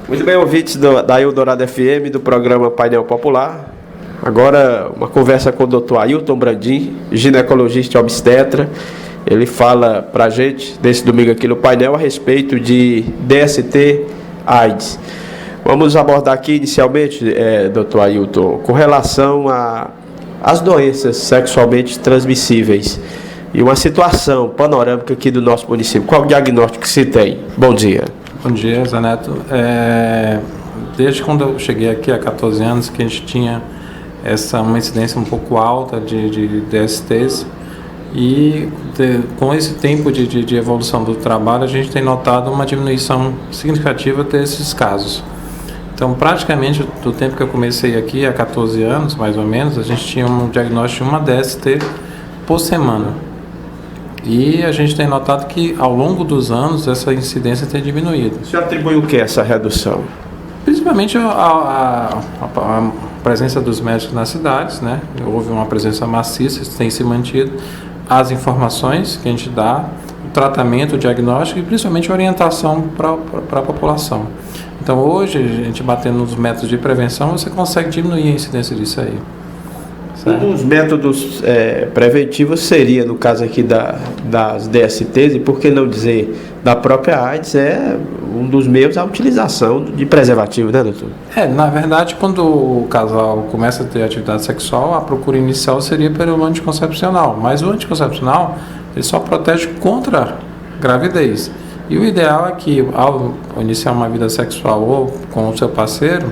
Muito bem, ouvintes da Eldorado FM, do programa Painel Popular. Agora, uma conversa com o Dr. Ailton Brandim, ginecologista e obstetra. Ele fala para a gente, desse domingo aqui no painel, a respeito de DST, AIDS. Vamos abordar aqui inicialmente, Dr. Ailton, com relação às doenças sexualmente transmissíveis e uma situação panorâmica aqui do nosso município. Qual o diagnóstico que se tem? Bom dia. Bom dia, Zé Neto. Desde quando eu cheguei aqui há 14 anos que a gente tinha uma incidência um pouco alta de DSTs e com esse tempo de evolução do trabalho a gente tem notado uma diminuição significativa desses casos. Então, praticamente, do tempo que eu comecei aqui, há 14 anos, mais ou menos, a gente tinha um diagnóstico de uma DST por semana. E a gente tem notado que, ao longo dos anos, essa incidência tem diminuído. O senhor atribui o que a essa redução? Principalmente a presença dos médicos nas cidades, né? Houve uma presença maciça, isso tem se mantido. As informações que a gente dá, o tratamento, o diagnóstico e principalmente a orientação para a população. Então, hoje, a gente batendo nos métodos de prevenção, você consegue diminuir a incidência disso aí. Certo? Um dos métodos preventivos seria, no caso aqui das DSTs, e por que não dizer da própria AIDS, um dos meios a utilização de preservativo, né, doutor? Na verdade, quando o casal começa a ter atividade sexual, a procura inicial seria pelo anticoncepcional, mas o anticoncepcional ele só protege contra a gravidez. E o ideal é que, ao iniciar uma vida sexual ou com o seu parceiro,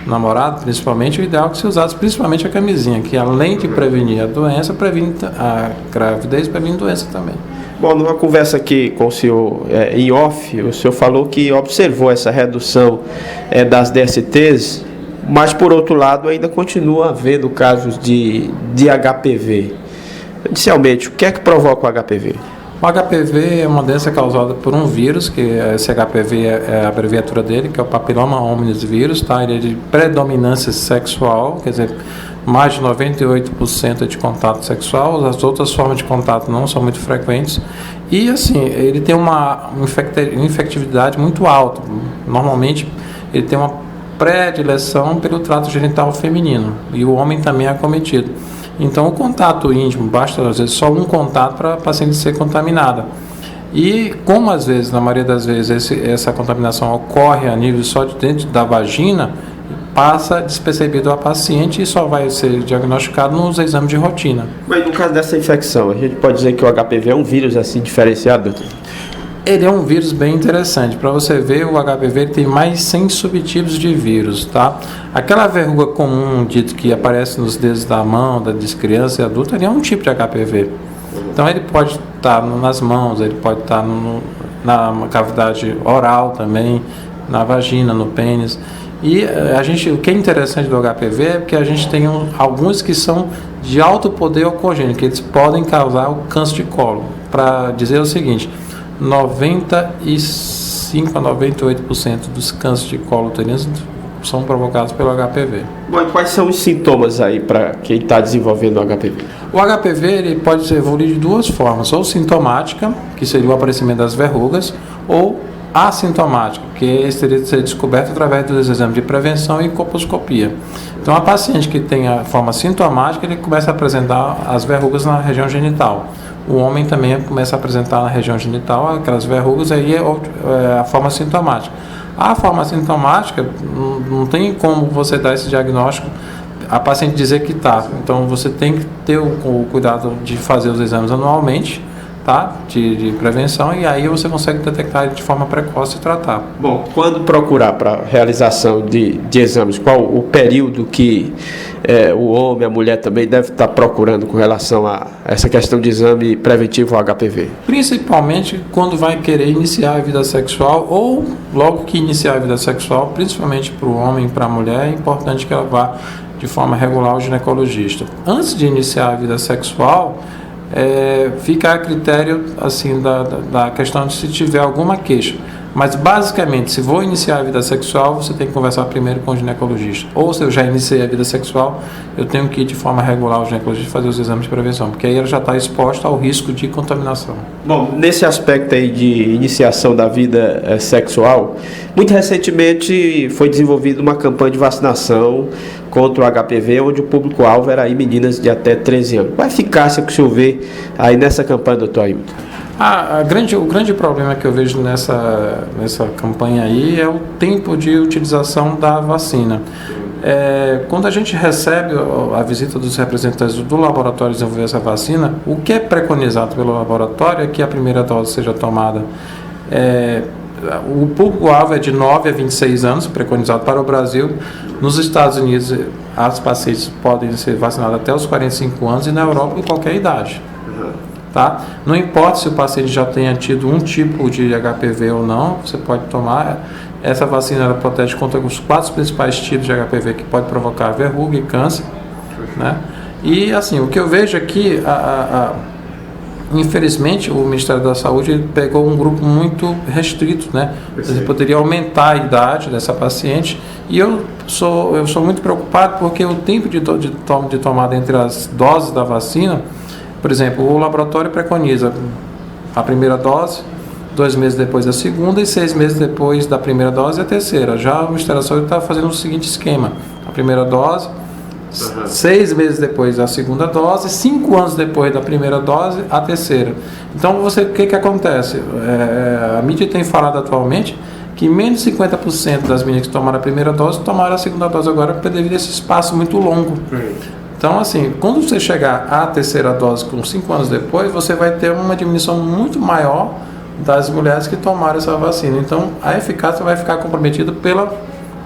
namorado principalmente, o ideal é que se usasse principalmente a camisinha, que além de prevenir a doença, previne a gravidez, previne doença também. Bom, numa conversa aqui com o senhor em off, o senhor falou que observou essa redução das DSTs, mas por outro lado ainda continua havendo casos de HPV. Inicialmente, o que é que provoca o HPV? O HPV é uma doença causada por um vírus, que esse HPV é a abreviatura dele, que é o papiloma hominis vírus, tá? Ele é de predominância sexual, quer dizer, mais de 98% de contato sexual, as outras formas de contato não são muito frequentes, e assim, ele tem uma infectividade muito alta, normalmente ele tem uma predileção pelo trato genital feminino, e o homem também é acometido. Então, o contato íntimo, basta às vezes só um contato para a paciente ser contaminada. E como às vezes, na maioria das vezes, essa contaminação ocorre a nível só de dentro da vagina, passa despercebido a paciente e só vai ser diagnosticado nos exames de rotina. Mas no caso dessa infecção, a gente pode dizer que o HPV é um vírus assim diferenciado, doutor? Ele é um vírus bem interessante. Para você ver, o HPV ele tem mais 100 subtipos de vírus, tá? Aquela verruga comum, dito que aparece nos dedos da mão, das crianças e adultos, ele é um tipo de HPV. Então, ele pode estar nas mãos, ele pode estar na cavidade oral também, na vagina, no pênis. E o que é interessante do HPV é que a gente tem alguns que são de alto poder oncogênico, que eles podem causar o câncer de colo. Para dizer o seguinte, 95 a 98% dos cânceres de colo uterino são provocados pelo HPV. Bom, e quais são os sintomas aí para quem está desenvolvendo o HPV? O HPV ele pode ser evoluir de duas formas, ou sintomática, que seria o aparecimento das verrugas, ou assintomática, que teria de ser descoberto através dos exames de prevenção e colposcopia. Então, a paciente que tem a forma sintomática, ele começa a apresentar as verrugas na região genital. O homem também começa a apresentar na região genital aquelas verrugas, aí é a forma sintomática. A forma sintomática, não tem como você dar esse diagnóstico, a paciente dizer que está. Então, você tem que ter o cuidado de fazer os exames anualmente, tá? De prevenção, e aí você consegue detectar de forma precoce e tratar. Bom, quando procurar para realização de exames, qual o período que o homem, a mulher também deve estar procurando com relação a essa questão de exame preventivo ao HPV? Principalmente quando vai querer iniciar a vida sexual ou logo que iniciar a vida sexual, principalmente para o homem e para a mulher, é importante que ela vá de forma regular ao ginecologista. Antes de iniciar a vida sexual, fica a critério assim, da questão de se tiver alguma queixa. Mas basicamente, se vou iniciar a vida sexual, você tem que conversar primeiro com o ginecologista. Ou se eu já iniciei a vida sexual, eu tenho que ir de forma regular ao ginecologista fazer os exames de prevenção, porque aí ela já está exposta ao risco de contaminação. Bom, nesse aspecto aí de iniciação da vida sexual, muito recentemente foi desenvolvida uma campanha de vacinação contra o HPV, onde o público-alvo era aí meninas de até 13 anos. Qual a eficácia que o senhor vê aí nessa campanha, doutor Ailton? O grande problema que eu vejo nessa campanha aí é o tempo de utilização da vacina. Quando a gente recebe a visita dos representantes do laboratório desenvolver essa vacina, o que é preconizado pelo laboratório é que a primeira dose seja tomada. O público-alvo é de 9 a 26 anos, preconizado para o Brasil. Nos Estados Unidos, as pacientes podem ser vacinadas até os 45 anos e na Europa, em qualquer idade. Tá? Não importa se o paciente já tenha tido um tipo de HPV ou não, você pode tomar. Essa vacina ela protege contra os 4 principais tipos de HPV que pode provocar verruga e câncer. Né? E assim, o que eu vejo aqui, infelizmente, o Ministério da Saúde pegou um grupo muito restrito, né? Você poderia aumentar a idade dessa paciente e eu sou muito preocupado porque o tempo de tomada entre as doses da vacina, por exemplo, o laboratório preconiza a primeira dose, 2 meses depois a segunda e 6 meses depois da primeira dose a terceira. Já o Ministério da Saúde está fazendo o seguinte esquema: a primeira dose, 6 meses depois a segunda dose, 5 anos depois da primeira dose a terceira. Então, o que acontece? A mídia tem falado atualmente que menos de 50% das meninas que tomaram a primeira dose tomaram a segunda dose agora devido a esse espaço muito longo. Então, assim, quando você chegar à terceira dose com 5 anos depois, você vai ter uma diminuição muito maior das mulheres que tomaram essa vacina. Então, a eficácia vai ficar comprometida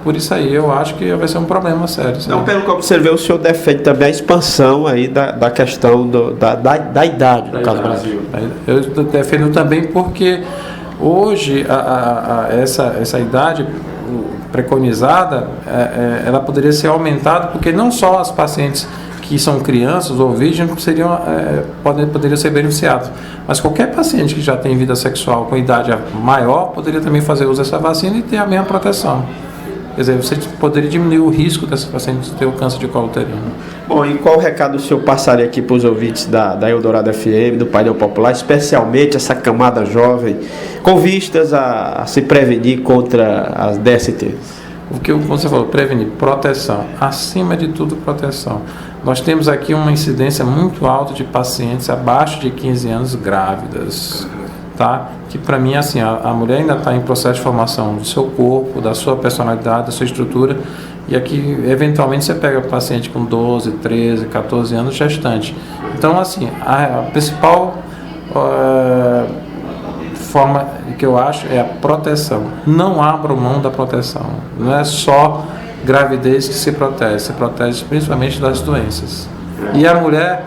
por isso aí. Eu acho que vai ser um problema sério. Então, pelo que eu observei, o senhor defende também a expansão aí da questão da idade, no caso do Brasil. Eu defendo também porque hoje essa idade preconizada, ela poderia ser aumentada, porque não só as pacientes que são crianças ou virgens poderiam ser beneficiados, mas qualquer paciente que já tem vida sexual com idade maior poderia também fazer uso dessa vacina e ter a mesma proteção. Quer dizer, você poderia diminuir o risco dessa paciente ter o câncer de colo uterino. Bom, e qual recado o senhor passaria aqui para os ouvintes da Eldorado FM, do Painel Popular, especialmente essa camada jovem, com vistas a se prevenir contra as DSTs? O que você falou, prevenir, proteção, acima de tudo proteção. Nós temos aqui uma incidência muito alta de pacientes abaixo de 15 anos grávidas, tá? Que para mim, assim, a mulher ainda está em processo de formação do seu corpo, da sua personalidade, da sua estrutura, e aqui, eventualmente, você pega o paciente com 12, 13, 14 anos gestante. Então, assim, a principal forma que eu acho é a proteção. Não abra mão da proteção. Não é só gravidez que se protege principalmente das doenças. E a mulher,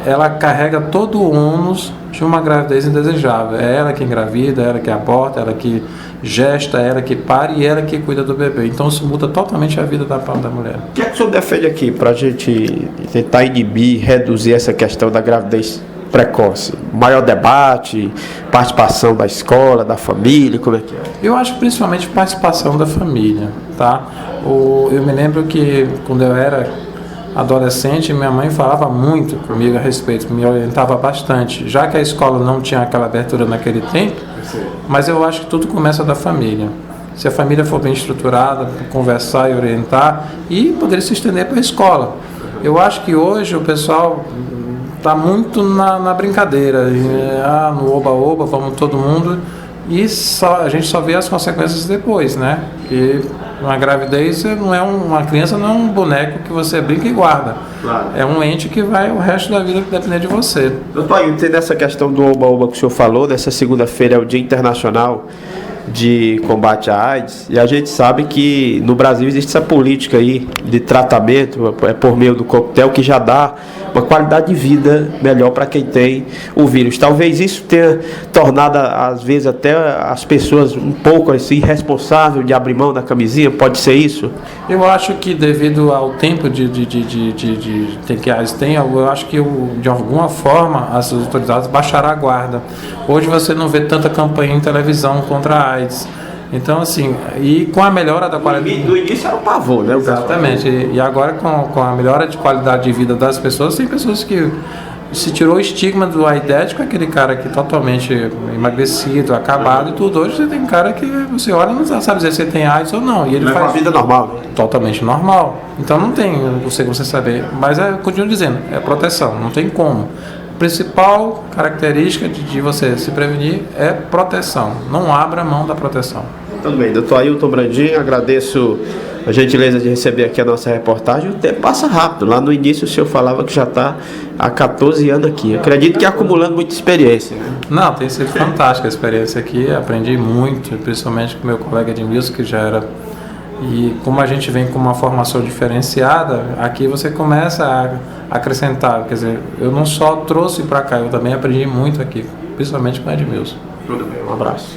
ela carrega todo o ônus de uma gravidez indesejável. É ela que engravida, é ela que aborta, é ela que gesta, é ela que pare e é ela que cuida do bebê. Então isso muda totalmente a vida da mulher. O que é que o senhor defende aqui para a gente tentar inibir, reduzir essa questão da gravidez precoce? Maior debate, participação da escola, da família, como é que é? Eu acho principalmente participação da família, tá? Eu me lembro que quando eu era adolescente, minha mãe falava muito comigo a respeito, me orientava bastante, já que a escola não tinha aquela abertura naquele tempo, mas eu acho que tudo começa da família. Se a família for bem estruturada, conversar e orientar, e poder se estender para a escola. Eu acho que hoje o pessoal está muito na brincadeira, no oba-oba, vamos todo mundo, e a gente só vê as consequências depois, né? Que uma gravidez não é uma criança, não é um boneco que você brinca e guarda. Claro. É um ente que vai o resto da vida depender de você. Doutor, entendo essa questão do oba-oba que o senhor falou, nessa segunda-feira é o Dia Internacional de Combate à AIDS, e a gente sabe que no Brasil existe essa política aí de tratamento por meio do coquetel que já dá uma qualidade de vida melhor para quem tem o vírus. Talvez isso tenha tornado, às vezes, até as pessoas um pouco assim, irresponsáveis de abrir mão da camisinha. Pode ser isso? Eu acho que devido ao tempo que a AIDS tem, eu acho que de alguma forma as autoridades baixaram a guarda. Hoje você não vê tanta campanha em televisão contra a AIDS. Então, assim, e com a melhora da qualidade... No início era um pavor, né? Exatamente. E agora, com a melhora de qualidade de vida das pessoas, tem pessoas que se tirou o estigma do aidético, aquele cara que totalmente emagrecido, acabado e tudo. Hoje você tem cara que você olha e não sabe dizer se tem AIDS ou não. E ele faz faz uma vida normal, né? totalmente normal. Então não tem você saber. Mas continuo dizendo, é proteção, não tem como. A principal característica de você se prevenir é proteção. Não abra mão da proteção. Tudo bem, doutor Ailton Brandin, agradeço a gentileza de receber aqui a nossa reportagem. O tempo passa rápido. Lá no início o senhor falava que já está há 14 anos aqui. Acredito que acumulando muita experiência, né? Não, tem sido fantástica a experiência aqui. Aprendi muito, principalmente com meu colega Edmilson, que já era... E como a gente vem com uma formação diferenciada, aqui você começa a acrescentar. Quer dizer, eu não só trouxe para cá, eu também aprendi muito aqui, principalmente com o Edmilson. Tudo bem, um abraço.